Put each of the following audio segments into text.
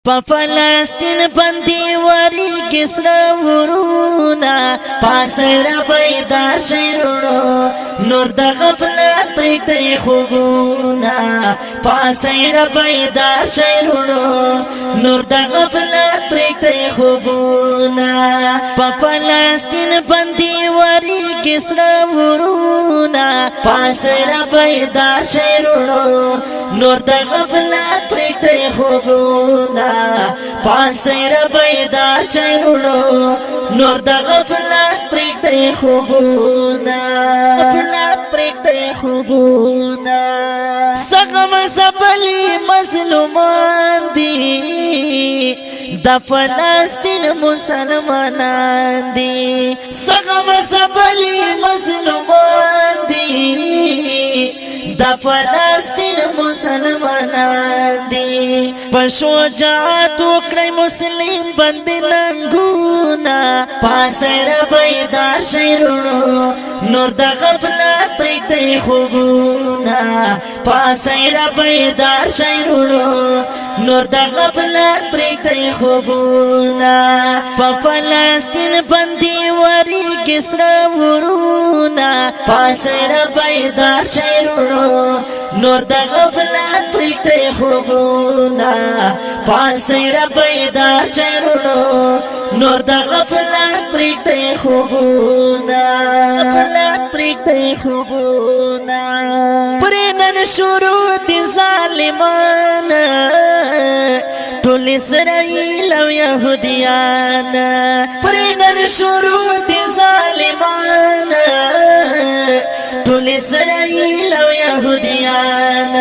پا فلسطین بندی وری کسرا ورونا پاس را بیدار شیرونو نور دا غفلت پریکتی خوبونا پاس را بیدار شیرونو نور دا غفلت پریکتی خوبونا پا فلسطین بندی وری کسرا ورونا پاس را بیدار شیرونو نور دا غفلت پریکتی خوبونا پاسیر بیدار چیرونو نور دا غفلت پریکتی خوبونا غفلت پریکتی خوبونا سغم زبلی مظلومان دی دا فلسطین مسلمانان دی سغم زبلی مظلومان دی دا فلسطین مسلمانان دی پشوجات وکړی مسلم بندی ننګونا پاسیر بیدار شیرونو نور دا غفلت پریکتی خوبونا پاسیر بیدار شیرونو نور دا غفلت پریکتی خوبونا پا فلسطین بندی وری کسرا ورونا پاسیر بیدار شیرونو نور دا غفلت پریکتی خوبونا پاسیر بیدار شیرونو نور دا غفلت پریکتی خوبونا غفلت پریکتی خوبونا پرینن شروع دی ظالمان ټول اسرائیل او یهودیان پرینن شروع دی ظالمان ټول اسرائیل او یهودیان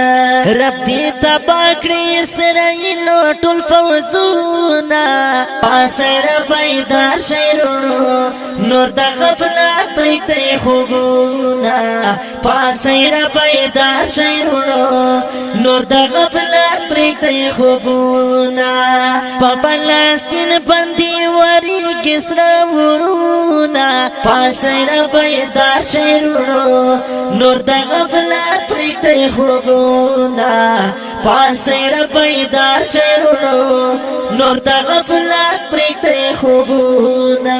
رب دی تبا کړی اسرائیل ټول فوزونا پاسیر بیدار شیرونو نور دا غفلت پریکتی خوبونا پاسیر بیدار شیرونو نور دا غفلت پریکتی خوبونا پا فلسطین بندی وری کسرا ورونا پاسیر بیدار شیرونو نور دا غفلت پریکتی خوبونا پاسیر بیدار شیرونو نور دا غفلت پریکتی خوبونا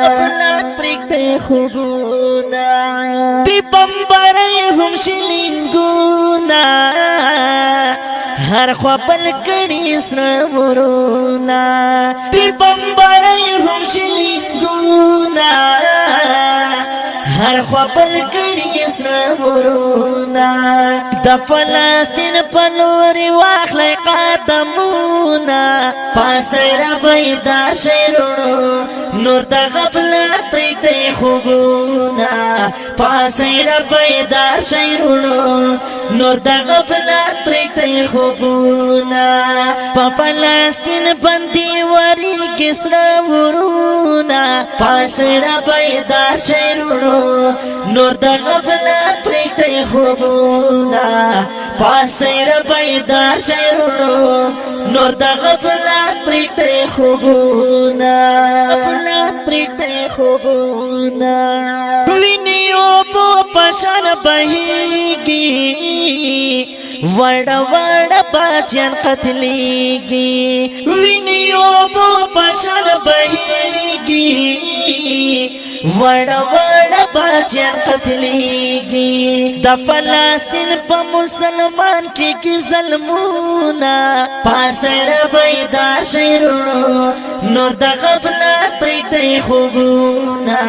غفلت پریکتی خوبونا دی بمباری هم شلنگونا هر خوا بل کڑی سر ورونا دی بمباری هم شلنگونا هر خوا بل کڑی سر ورونا دا فلسطین پلوری واخلی قدمونا پاسیر بیدار شیرونو نور دا غفلت پریکتی خوبونا پاسیر بیدار شیرونو نور دا غفلت پریکتی خوبونا پا فلسطین بندی وری کسرا ورونا پاسیر بیدار شیرونو نور دا غفلت پریکتی خوبونا پاسیر بیدار شیرونو نور دا غفلت پریکتی خوبونا غفلت پریکتی خوبونا وینیو بو پشان بهیگی وڑا وڑا باچیان قتلیگی وینیو بو پشان بهیگی وڑا وڑا باچیان قتلیگی دا فلسطین پا مسلمان کی ظلمونا پاسیر بیدار شیرونو نور دا غفلت پریکتی خوبونا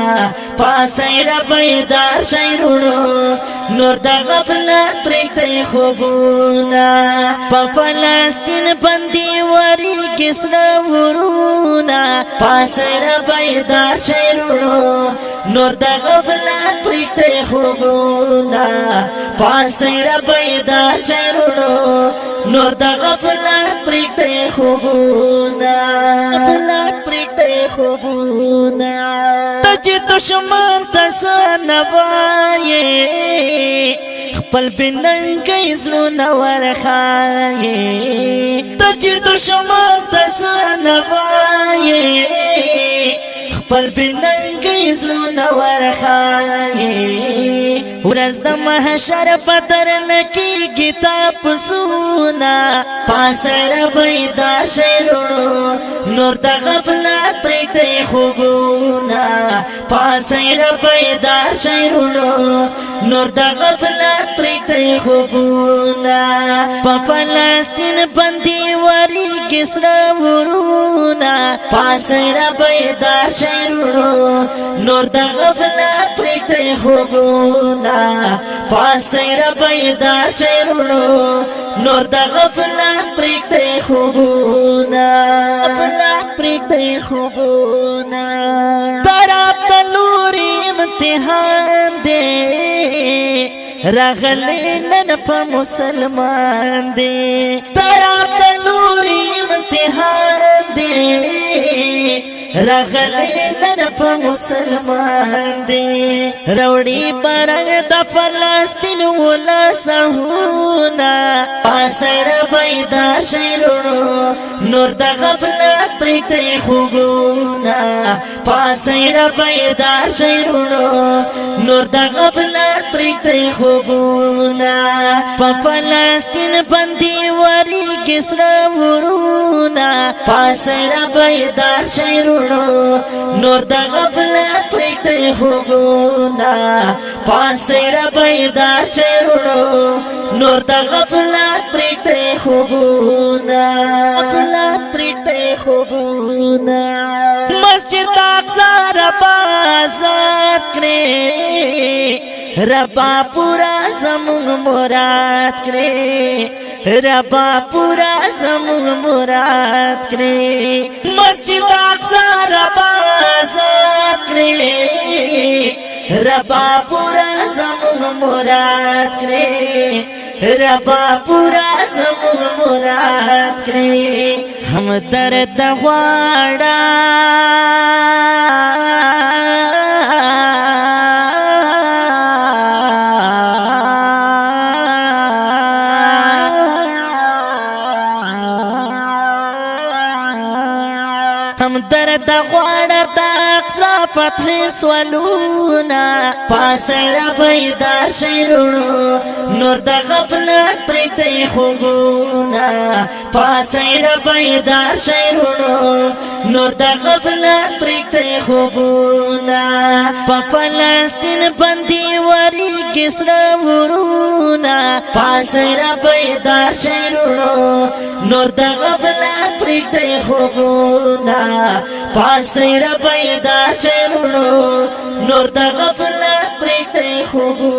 پاسیر بیدار شیرونو نور دا غفلت پریکتی خوبونا پا فلسطین بندی وری کسرا ورونا پاسیر بیدار شیرونو نور دا غفلت پریکتی خوبونا پاسیر بیدار شیرونو نور دا غفلت پریکتی خوبونا غفلت پریکتی خوبونا تج دشمن تسنوائے خپل بننګي زړونه ورخایې تج دشمن تسنوائے خپل بننګي زړونه ورخایي ورځ د محشر په درنه کېږي تپوسونه پاسه ربی دا شعرونو نور د غفلت پرېږدئ خوبونه پاسه ربی دا شعرونو نور د غفلت پرېږدئ خوبونه په فلسطین باندې ورېږي سره ورونه پاسه ربی دا شعرونو نور د غفلت پرېږدئ خوبونه پاسه ربی دا شعرونو نور د غفلت پرېږدئ خوبونه غفلت پرېږدئ خوبونه طرف د لوري امتحان دی راغلی نن په مسلمان دی طرف د لوري امتحان دی راغلی نن په مسلمان دی روړي برنګ د فلسطین ولسهونه پاسه ربی دا شعرونو نور د غفلت پرېږدئ خوبونه پاسه ربی دا شعرونو نور د غفلت پرېږدئ خوبونه په فلسطین باندې ورېږي سره ورونه پاسه ربی دا شعرونو نور د غفلت پرېږدئ خوبونه پاسه ربی دا شعرونو نور د غفلت پرېږدئ خوبونه غفلت پرېږدئ خوبونه مسجد اقصی ربا آزاد کړې ربا پورا زموږ مراد کړې ربا پورا زموږ مراد کړې مسجد اقصی ربا آزاد کړې ربا پورا زموږ مراد کړې ربا پورا زموږ مراد کړې هم درد غواړه هم درد غواړه د اقصی فتح سوالونه پاسه ربی دا شعرونو نور د غفلت پرېږدئ خوبونه پاسه ربی دا شعرونو نور د غفلت پرېږدئ خوبونه په فلسطین باندې ورېږي سره ورونه پاسه ربی دا شعرونو نور د غفلت پرېږدئ خوبونه پاسه ربی دا شعرونو نور د غفلت پرېږدئ خوبونه